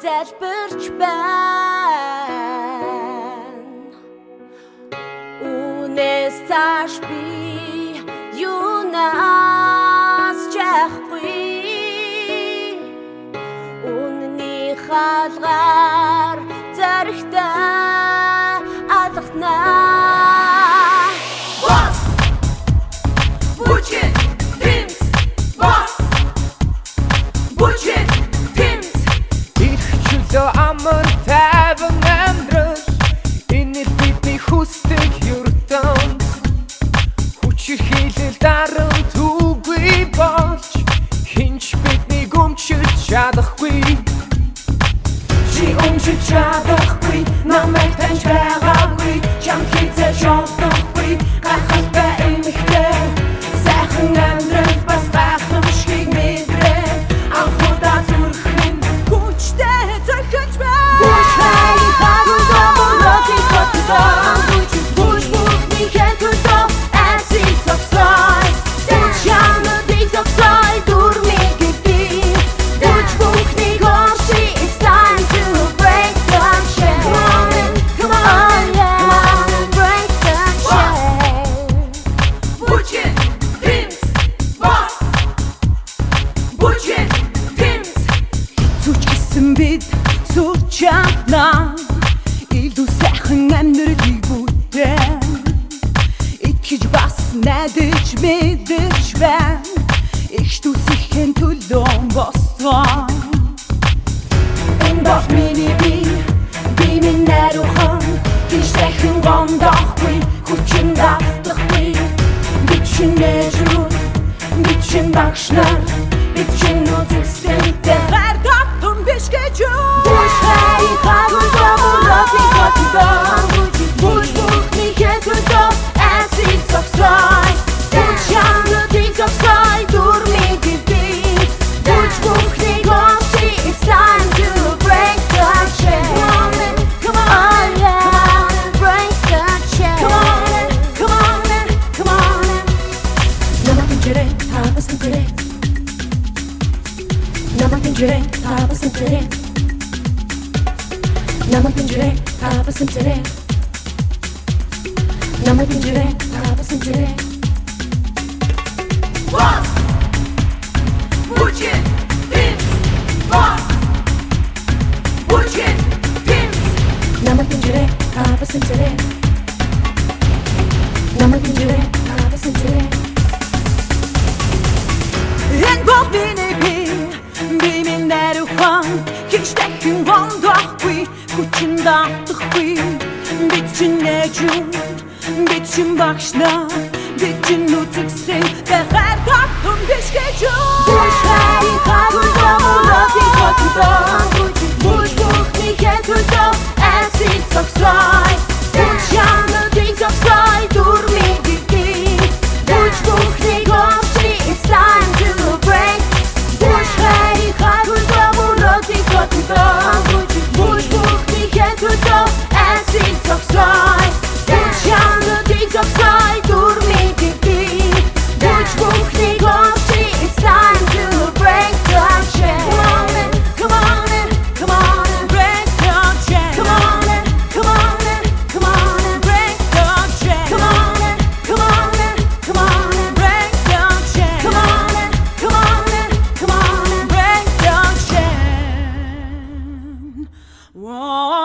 залбирч байна. Үнээс цааш би юунаас чахгүй. Үнний хаалгаар зарихтаа алхнаа. Boss, Bucin, Pimps, Boss, Bucin, Pimps. Ирчүүлөө аман тайван амьдрал энэ л бидний хүсдэг ертөнд. Хүчээр хийлэл дарамт үгүй болж хинч биднийг өмчилж чадахгүй. Чи өмчилж чадахгүй, намайг таньж байгаагүй, чам хийцэж олдохгүй, гайхалтай эмэгтэй сайхан амьдрал бас гайхамшиг мэдрээ. Анхудаа зүрхэн хүчтэй захиж байна. Бүхний хагуусаа мөрөгийн хотдоо бүж бүхний хэтгүүдөө эцэг зогсой. Бүж ямдыг зогсой дурмиг би. Бүж бүхний гоши it's time to break the chain. Come on, yeah, break the chain. Bucin, Pimps, Boss, Bucin, Pimps. Зүч гисэн бид сучаана илүү сайхан амьдралыг бүтээн. Итгэж бас найдаж мэдэж байна. Их түсэхэн төлөөн боссон. Энэ бол миний би минь найруухан. Гэж дахин гомдохгүй, хүчин давтахгүй. Бид шинэжрүү, бид шин багш нар, бид шин үзэсгэлэнтэй гар татсан биш гэж юу. Бүхний хагуусаа мөрөгийн хотдоо бүж бүхний хэтгүүдөө эцэг зогсой. Бүж ямдыг зогсой дурмиг би. Бүж бүхний гоши it's time to break the chain. Come on, yeah, break the chain. Come on. Намайг инжирэй тавсан тэрэг. Намайг инжирэй тавсан тэрэг. Намайг инжирэй тавсан тэрэг. Намайг инжирэй тавсан тэрэг. Boss, Bucin, Pimps, Boss, Bucin, Pimps. Намайг инжирэй тавсан тэрэг. Намайг инжирэй тавсан тэрэг. Энэ бол миний би минь найруухан. Гэж дахин гомдохгүй, хүчин давтахгүй. Бид шинэжүү, бид шин багш нар, бид шин үзэсгэлэн гар татсан биш гэж юу. Бүхний хагуусаа мөрөгийн хотдоо бүж бүхний хэтгүүдөө эцэг зогсой. Бүж ямдыг зогсой дурмиг би. Бүж бүхний гоши it's time to break. Бүхний хагуусаа мөрөгийн хотдоо бүж бүхний хэтгүүдөө эцэг зогсой. Бүж ямдыг зогсой дурмиг би. Бүж бүхний гоши it's time to break the chain. Come on, break the chain. Come on, break the chain. come on, break the chain. come on, break the chain. Whoa.